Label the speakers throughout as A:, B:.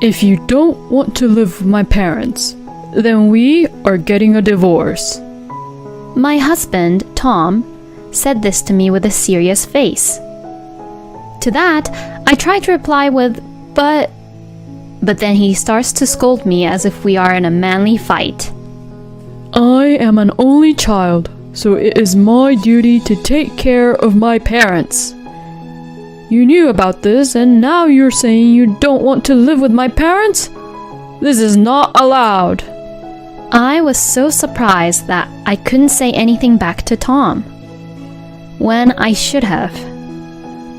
A: If you don't want to live with my parents, then we are getting a divorce.
B: My husband, Tom, said this to me with a serious face. To that, I tried to reply with, But then he starts to scold me as if we are in a manly fight.
A: I am an only child, so it is my duty to take care of my parents. You knew about this, and now you're saying you don't want to live with my parents? This is not allowed.
B: I was so surprised that I couldn't say anything back to Tom, when I should have.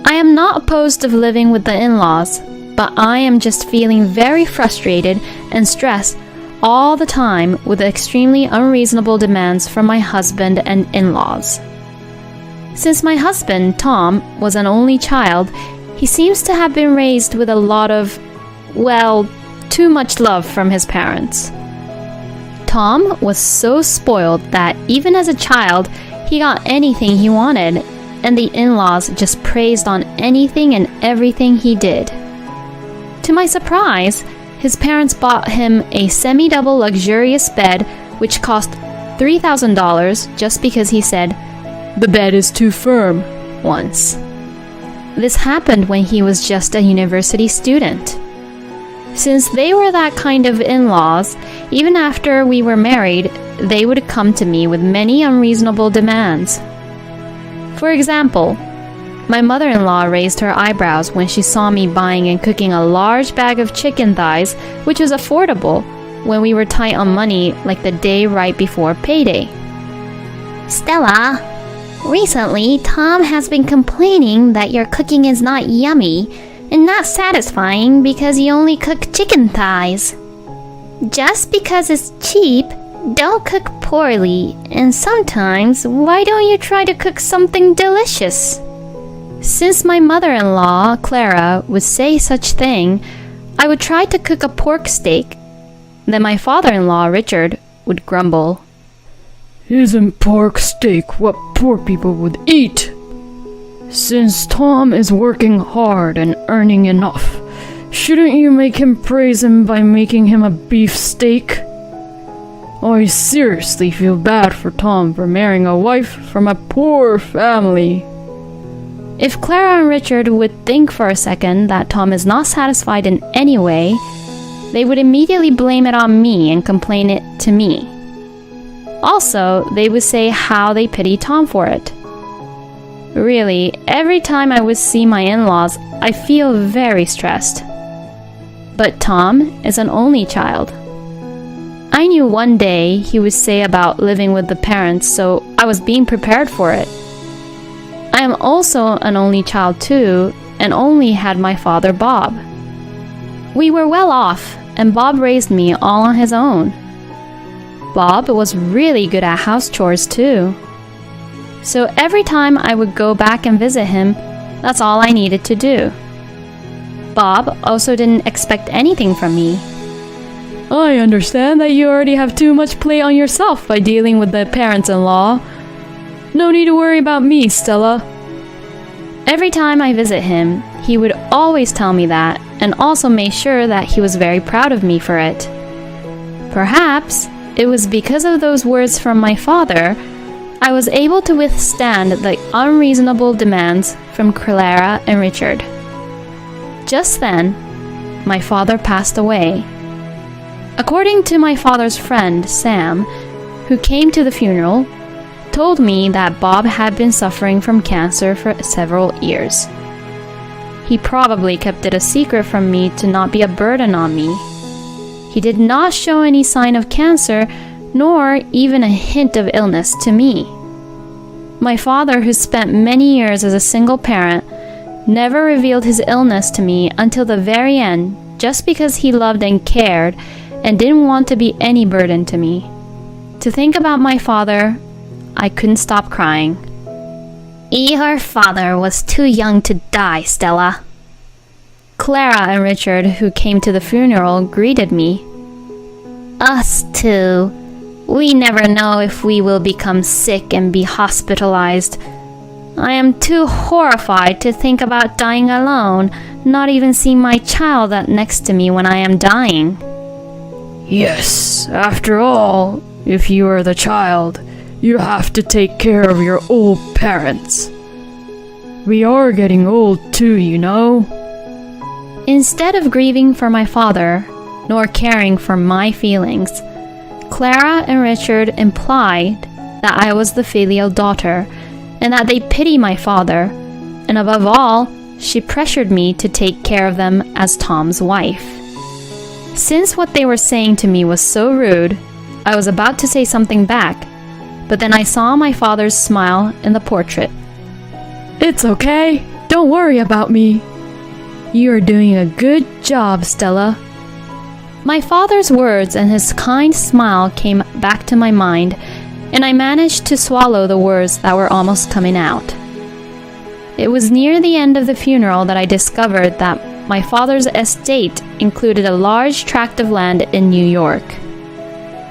B: I am not opposed to living with the in-laws, but I am just feeling very frustrated and stressed all the time with the extremely unreasonable demands from my husband and in-laws. Since my husband, Tom, was an only child, he seems to have been raised with a lot of, well, too much love from his parents. Tom was so spoiled that even as a child, he got anything he wanted, and the in-laws just praised on anything and everything he did. To my surprise, his parents bought him a semi-double luxurious bed which cost $3,000 just because he said,
A: "The bed is too firm,"
B: once. This happened when he was just a university student. Since they were that kind of in-laws, even after we were married, they would come to me with many unreasonable demands. For example, my mother-in-law raised her eyebrows when she saw me buying and cooking a large bag of chicken thighs, which was affordable when we were tight on money like the day right before payday.
C: Stella, recently Tom has been complaining that your cooking is not yummy and not satisfying because you only cook chicken thighs. Just because it's cheap, don't cook poorly, and sometimes why don't you try to cook something delicious? Since my mother-in-law, Clara, would say such thing, I would try to cook a pork steak. Then my father-in-law, Richard, would grumble.
A: "Isn't pork steak what poor people would eat? Since Tom is working hard and earning enough, shouldn't you make him praise him by making him a beef steak? I seriously feel bad for Tom for marrying a wife from a poor family."
B: If Clara and Richard would think for a second that Tom is not satisfied in any way, they would immediately blame it on me and complain it to me. Also, they would say how they pity Tom for it. Really, every time I would see my in-laws, I feel very stressed. But Tom is an only child. I knew one day he would say about living with the parents, so I was being prepared for it. I am also an only child too, and only had my father Bob. We were well off, and Bob raised me all on his own. Bob was really good at house chores too. So every time I would go back and visit him, that's all I needed to do. Bob also didn't expect anything from me.
A: I understand that you already have too much plate on yourself by dealing with the parents-in-law. No need to worry about me, Stella.
B: Every time I visit him, he would always tell me that, and also make sure that he was very proud of me for it. Perhaps it was because of those words from my father, I was able to withstand the unreasonable demands from Clara and Richard. Just then, my father passed away. According to my father's friend, Sam, who came to the funeral, told me that Bob had been suffering from cancer for several years. He probably kept it a secret from me to not be a burden on me. He did not show any sign of cancer, nor even a hint of illness to me. My father, who spent many years as a single parent, never revealed his illness to me until the very end, just because he loved and cared and didn't want to be any burden to me. To think about my father, I couldn't stop crying.
C: Your father was too young to die, Stella.
B: Clara and Richard, who came to the funeral, greeted me.
C: Us too. We never know if we will become sick and be hospitalized.
B: I am too horrified to think about dying alone, not even seeing my child next to me when I am dying.
A: Yes, after all, if you are the child, you have to take care of your old parents. We are getting old too, you know.
B: Instead of grieving for my father, nor caring for my feelings, Clara and Richard implied that I was the filial daughter and that they pity my father, and above all, she pressured me to take care of them as Tom's wife. Since what they were saying to me was so rude, I was about to say something back, but then I saw my father's smile in the portrait.
A: It's okay. Don't worry about me. You are doing a good job, Stella.
B: My father's words and his kind smile came back to my mind, and I managed to swallow the words that were almost coming out. It was near the end of the funeral that I discovered that my father's estate included a large tract of land in New York.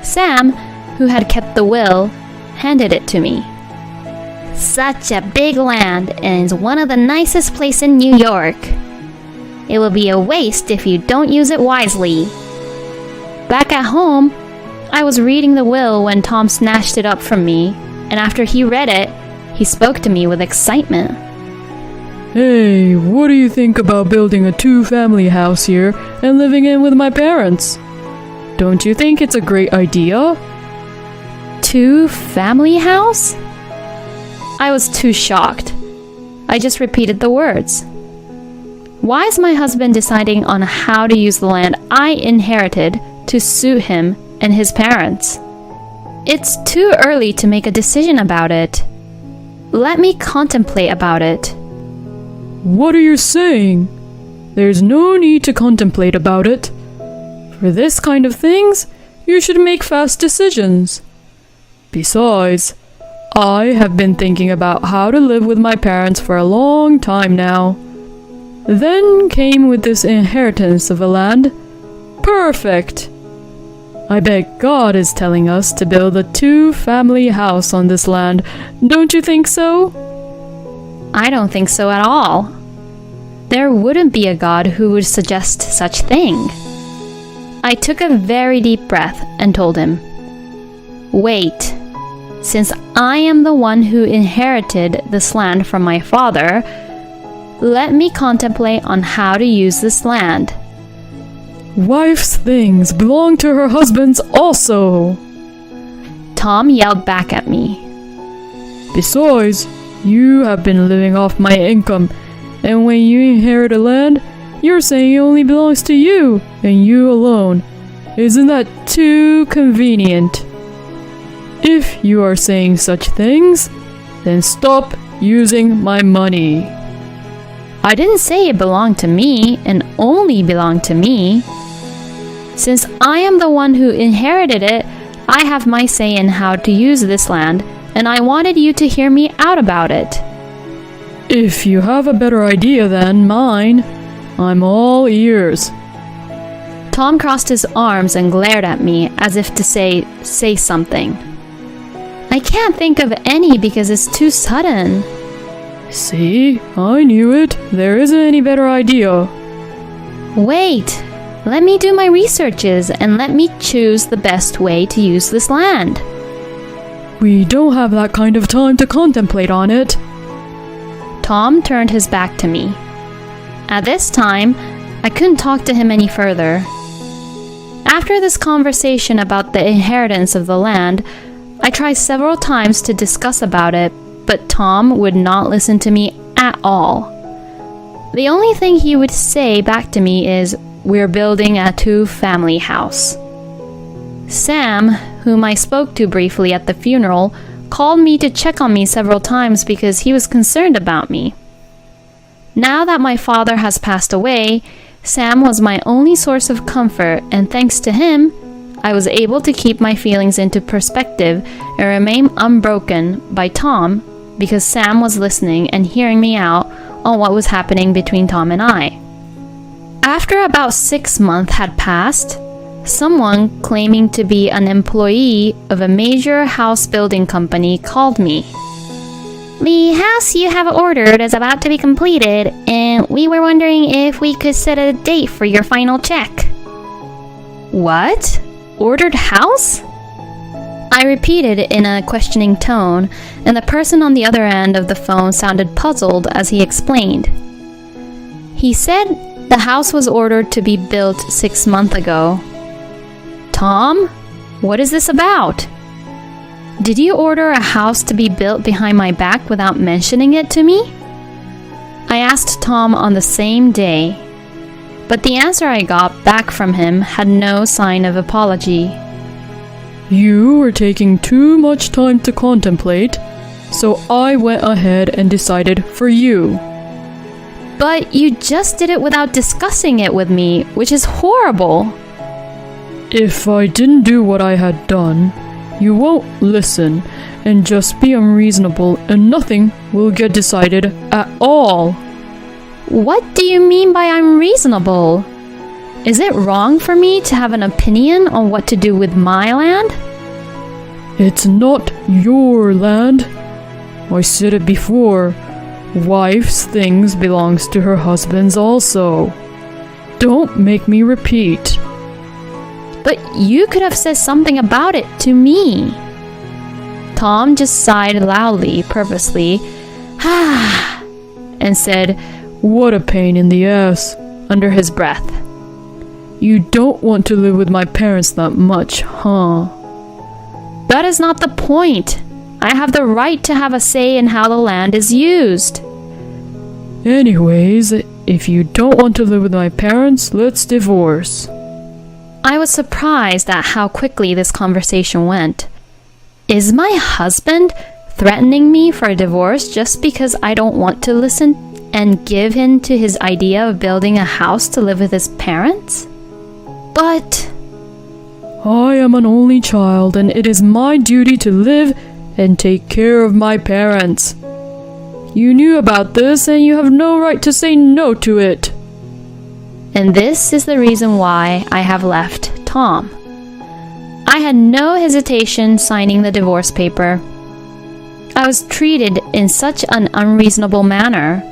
B: Sam, who had kept the will, handed it to me.
C: Such a big land, and is one of the nicest places in New York. It will be a waste if you don't use it wisely.
B: Back at home, I was reading the will when Tom snatched it up from me, and after he read it, he spoke to me with excitement.
A: Hey, what do you think about building a 2-family house here and living in with my parents? Don't you think it's a great idea?
B: 2-family house? I was too shocked. I just repeated the words. Why is my husband deciding on how to use the land I inherited to suit him and his parents? It's too early to make a decision about it. Let me contemplate about it.
A: What are you saying? There's no need to contemplate about it. For this kind of things, you should make fast decisions. Besides, I have been thinking about how to live with my parents for a long time now. Then came with this inheritance of a land. Perfect! I bet God is telling us to build a 2-family house on this land. Don't you think so?
B: I don't think so at all. There wouldn't be a God who would suggest such thing. I took a very deep breath and told him, Wait, since I am the one who inherited this land from my father, let me contemplate on how to use this land.
A: Wife's things belong to her husband's also.
B: Tom yelled back at me.
A: Besides, you have been living off my income, and when you inherit a land, you're saying it only belongs to you, and you alone. Isn't that too convenient? If you are saying such things, then stop using my money.
B: I didn't say it belonged to me and only belonged to me. Since I am the one who inherited it, I have my say in how to use this land, and I wanted you to hear me out about it.
A: If you have a better idea than mine, I'm all ears.
B: Tom crossed his arms and glared at me as if to say something. I can't think of any because it's too sudden.
A: See, I knew it. There isn't any better idea.
B: Wait, let me do my researches and let me choose the best way to use this land.
A: We don't have that kind of time to contemplate on it.
B: Tom turned his back to me. At this time, I couldn't talk to him any further. After this conversation about the inheritance of the land, I tried several times to discuss about it, but Tom would not listen to me at all. The only thing he would say back to me is, "We're building a 2-family house." Sam, whom I spoke to briefly at the funeral, called me to check on me several times because he was concerned about me. Now that my father has passed away, Sam was my only source of comfort, and thanks to him, I was able to keep my feelings into perspective and remain unbroken by Tom because Sam was listening and hearing me out on what was happening between Tom and I. After about 6 months had passed, someone claiming to be an employee of a major house building company called me.
C: The house you have ordered is about to be completed, and we were wondering if we could set a date for your final check.
B: What? Ordered house? I repeated in a questioning tone, and the person on the other end of the phone sounded puzzled as he explained. He said the house was ordered to be built 6 months ago. Tom, what is this about? Did you order a house to be built behind my back without mentioning it to me? I asked Tom on the same day, but the answer I got back from him had no sign of apology.
A: You were taking too much time to contemplate, so I went ahead and decided for you.
B: But you just did it without discussing it with me, which is horrible.
A: If I didn't do what I had done, you won't listen and just be unreasonable, and nothing will get decided at all.
B: What do you mean by unreasonable? Is it wrong for me to have an opinion on what to do with my land?
A: It's not your land. I said it before. Wife's things belongs to her husband's also. Don't make me repeat.
B: But you could have said something about it to me. Tom just sighed loudly, purposely, and said,
A: "What a pain in the ass," under his breath. You don't want to live with my parents that much, huh?
B: That is not the point. I have the right to have a say in how the land is used.
A: Anyways, if you don't want to live with my parents, let's divorce.
B: I was surprised at how quickly this conversation went. Is my husband threatening me for a divorce just because I don't want to listen and give in to his idea of building a house to live with his parents? But
A: I am an only child, and it is my duty to live and take care of my parents. You knew about this, and you have no right to say no to it.
B: And this is the reason why I have left Tom. I had no hesitation signing the divorce paper. I was treated in such an unreasonable manner.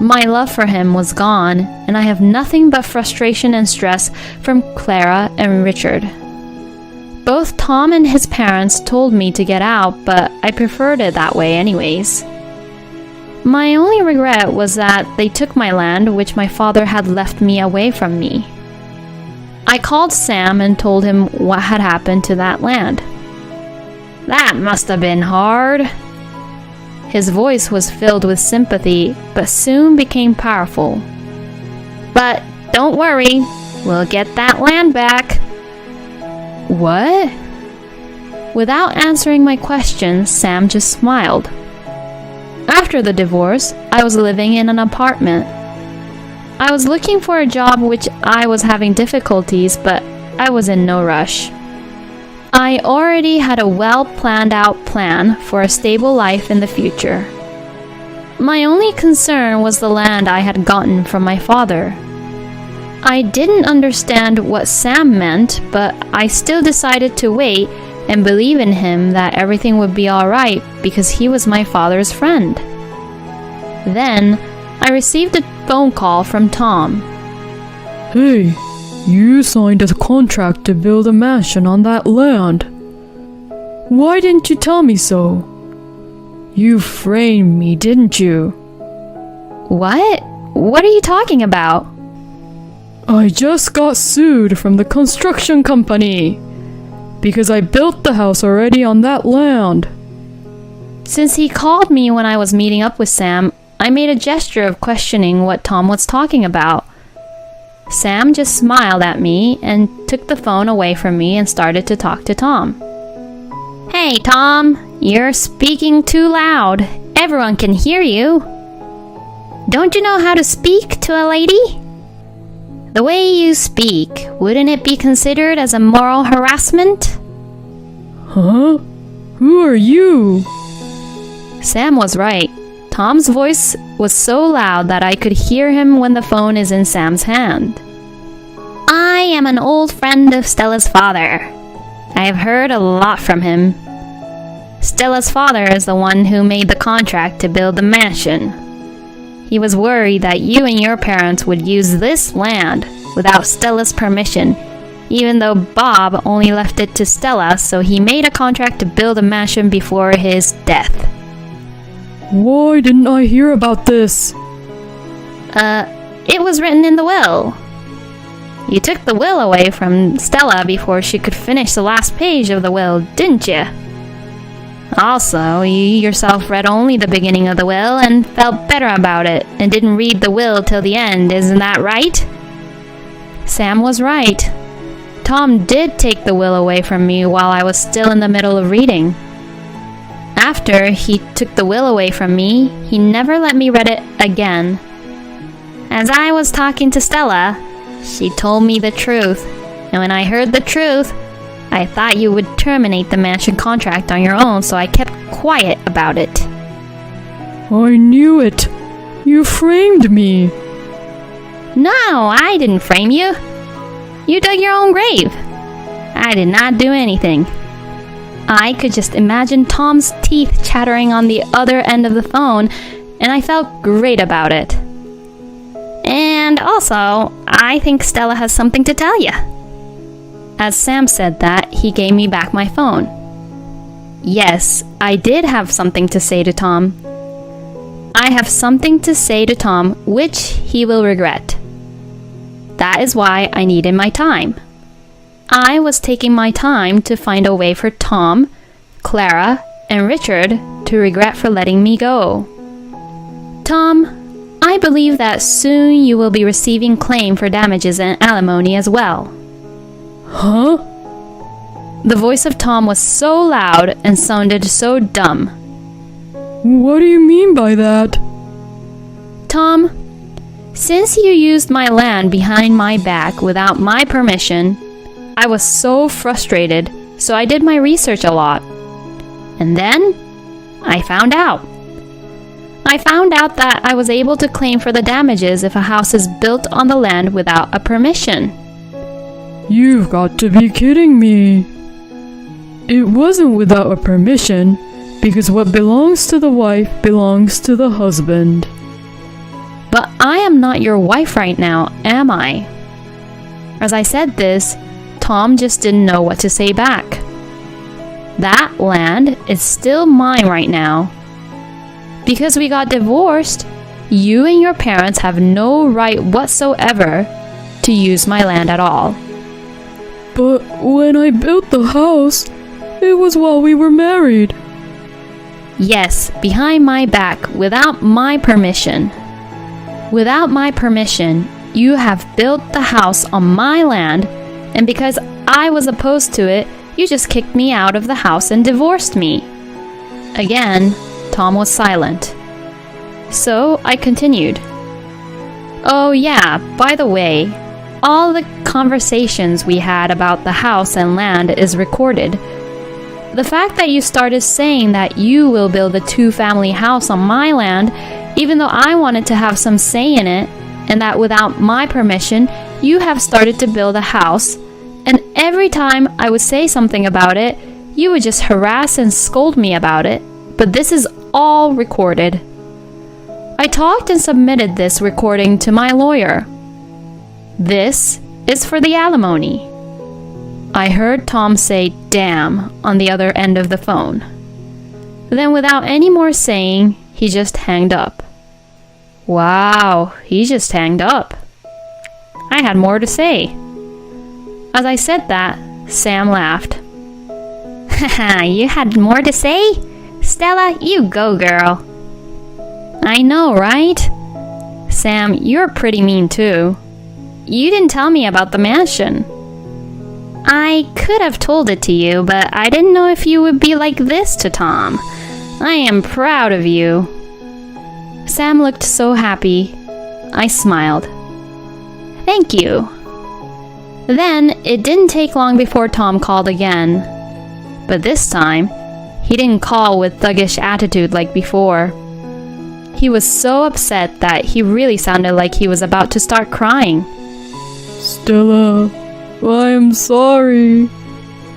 B: My love for him was gone, and I have nothing but frustration and stress from Clara and Richard. Both Tom and his parents told me to get out, but I preferred it that way anyways. My only regret was that they took my land, which my father had left me away from me. I called Sam and told him what had happened to that land. That must have been hard. His voice was filled with sympathy, but soon became powerful. But don't worry, we'll get that land back. What? Without answering my question, Sam just smiled. After the divorce, I was living in an apartment. I was looking for a job which I was having difficulties, but I was in no rush. I already had a well-planned-out plan for a stable life in the future. My only concern was the land I had gotten from my father. I didn't understand what Sam meant, but I still decided to wait and believe in him that everything would be alright because he was my father's friend. Then, I received a phone call from Tom.
A: Hey, you signed a contract to build a mansion on that land. Why didn't you tell me so? You framed me, didn't you?
B: What? What are you talking about?
A: I just got sued from the construction company because I built the house already on that land.
B: Since he called me when I was meeting up with Sam, I made a gesture of questioning what Tom was talking about. Sam just smiled at me and took the phone away from me and started to talk to Tom. Hey, Tom, you're speaking too loud. Everyone can hear you. Don't you know how to speak to a lady? The way you speak, wouldn't it be considered as a moral harassment?
A: Huh? Who are you?
B: Sam was right. Tom's voice was so loud that I could hear him when the phone is in Sam's hand.
C: I am an old friend of Stella's father.
B: I have heard a lot from him. Stella's father is the one who made the contract to build the mansion. He was worried that you and your parents would use this land without Stella's permission, even though Bob only left it to Stella, so he made a contract to build a mansion before his death.
A: Why didn't I hear about this?
B: It was written in the will. You took the will away from Stella before she could finish the last page of the will, didn't you? Also, you yourself read only the beginning of the will and felt better about it, and didn't read the will till the end, isn't that right? Sam was right. Tom did take the will away from me while I was still in the middle of reading. After he took the will away from me, he never let me read it again. As I was talking to Stella, she told me the truth, and when I heard the truth, I thought you would terminate the mansion contract on your own, so I kept quiet about it.
A: I knew it. You framed me.
B: No, I didn't frame you. You dug your own grave. I did not do anything. I could just imagine Tom's teeth chattering on the other end of the phone, and I felt great about it. And also, I think Stella has something to tell you. As Sam said that, he gave me back my phone. Yes, I did have something to say to Tom. I have something to say to Tom which he will regret. That is why I needed my time. I was taking my time to find a way for Tom, Clara, and Richard to regret for letting me go. Tom, I believe that soon you will be receiving claim for damages and alimony as well.
A: Huh?
B: The voice of Tom was so loud and sounded so dumb.
A: What do you mean by that?
B: Tom, since you used my land behind my back without my permission, I was so frustrated, so I did my research a lot. And then, I found out. I found out that I was able to claim for the damages if a house is built on the land without a permission.
A: You've got to be kidding me. It wasn't without a permission, because what belongs to the wife belongs to the husband.
B: But I am not your wife right now, am I? As I said this, Tom just didn't know what to say back. That land is still mine right now. Because we got divorced, you and your parents have no right whatsoever to use my land at all.
A: But when I built the house, it was while we were married.
B: Yes, behind my back, without my permission. Without my permission, you have built the house on my land, and because I was opposed to it, you just kicked me out of the house and divorced me. Again, Tom was silent. So I continued. Oh yeah, by the way, all the conversations we had about the house and land is recorded. The fact that you started saying that you will build a two-family house on my land, even though I wanted to have some say in it, and that without my permission, you have started to build a house, and every time I would say something about it, you would just harass and scold me about it. But this is all recorded. I talked and submitted this recording to my lawyer. This is for the alimony. I heard Tom say damn on the other end of the phone. Then without any more saying, he just hanged up. Wow, he just hanged up. I had more to say. As I said that, Sam laughed. Haha, you had more to say? Stella, you go, girl. I know, right? Sam, you're pretty mean too. You didn't tell me about the mansion. I could have told it to you, but I didn't know if you would be like this to Tom. I am proud of you. Sam looked so happy. I smiled. Thank you. Then, it didn't take long before Tom called again. But this time, he didn't call with thuggish attitude like before. He was so upset that he really sounded like he was about to start crying.
A: Stella, I am sorry.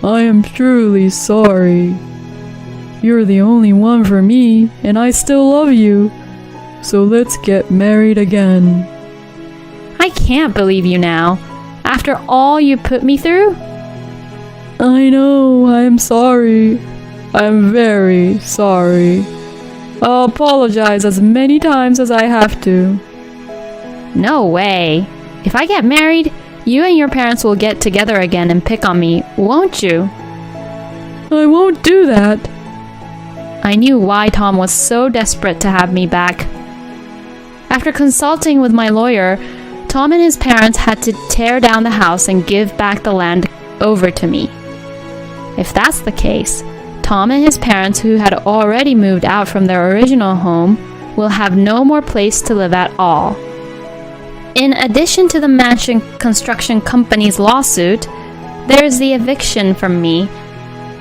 A: I am truly sorry. You're the only one for me, and I still love you. So let's get married again.
B: I can't believe you now. After all you put me through?
A: I know, I'm sorry. I'm very sorry. I'll apologize as many times as I have to.
B: No way. If I get married, you and your parents will get together again and pick on me, won't you?
A: I won't do that.
B: I knew why Tom was so desperate to have me back. After consulting with my lawyer, Tom and his parents had to tear down the house and give back the land over to me. If that's the case, Tom and his parents, who had already moved out from their original home, will have no more place to live at all. In addition to the mansion construction company's lawsuit, there is the eviction from me.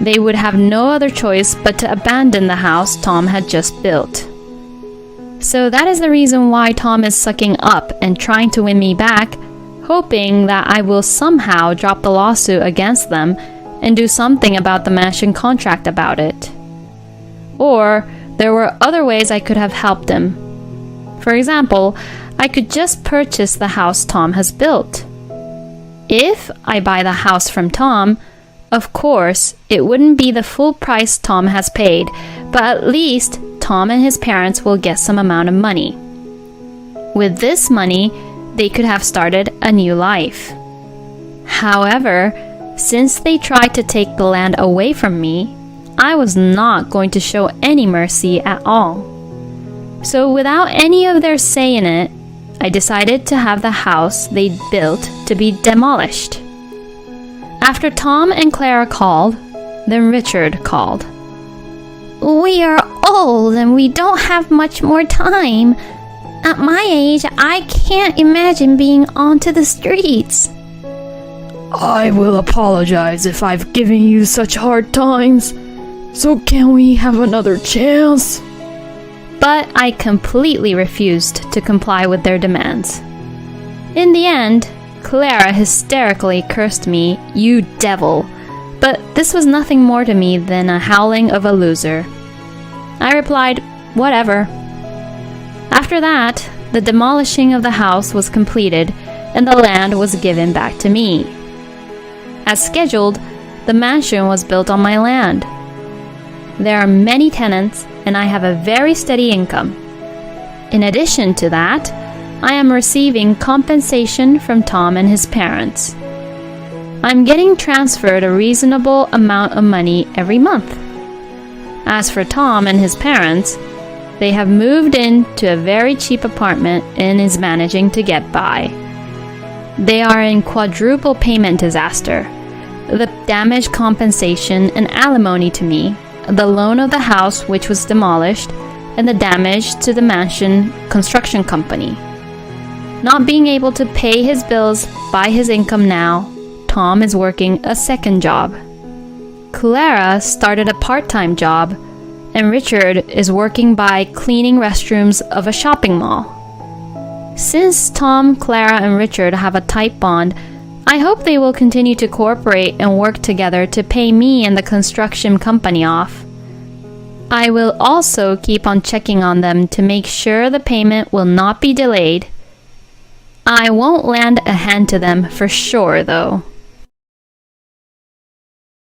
B: They would have no other choice but to abandon the house Tom had just built. So that is the reason why Tom is sucking up and trying to win me back, hoping that I will somehow drop the lawsuit against them and do something about the mansion contract about it. Or there were other ways I could have helped him. For example, I could just purchase the house Tom has built. If I buy the house from Tom, of course, it wouldn't be the full price Tom has paid, but at least Tom and his parents will get some amount of money. With this money, they could have started a new life. However, since they tried to take the land away from me, I was not going to show any mercy at all. So without any of their say in it, I decided to have the house they built to be demolished. After Tom and Clara called, then Richard called.
C: We are old and we don't have much more time. At my age, I can't imagine being onto the streets.
A: I will apologize if I've given you such hard times. So can we have another chance?
B: But I completely refused to comply with their demands. In the end, Clara hysterically cursed me, "You devil," but this was nothing more to me than a howling of a loser. I replied, "Whatever." After that, the demolishing of the house was completed and the land was given back to me. As scheduled, the mansion was built on my land. There are many tenants and I have a very steady income. In addition to that, I am receiving compensation from Tom and his parents. I'm getting transferred a reasonable amount of money every month. As for Tom and his parents, they have moved into a very cheap apartment and is managing to get by. They are in quadruple payment disaster. The damage compensation and alimony to me, the loan of the house which was demolished, and the damage to the mansion construction company. Not being able to pay his bills by his income now, Tom is working a second job. Clara started a part-time job, and Richard is working by cleaning restrooms of a shopping mall. Since Tom, Clara, and Richard have a tight bond, I hope they will continue to cooperate and work together to pay me and the construction company off. I will also keep on checking on them to make sure the payment will not be delayed. I won't lend a hand to them for sure, though.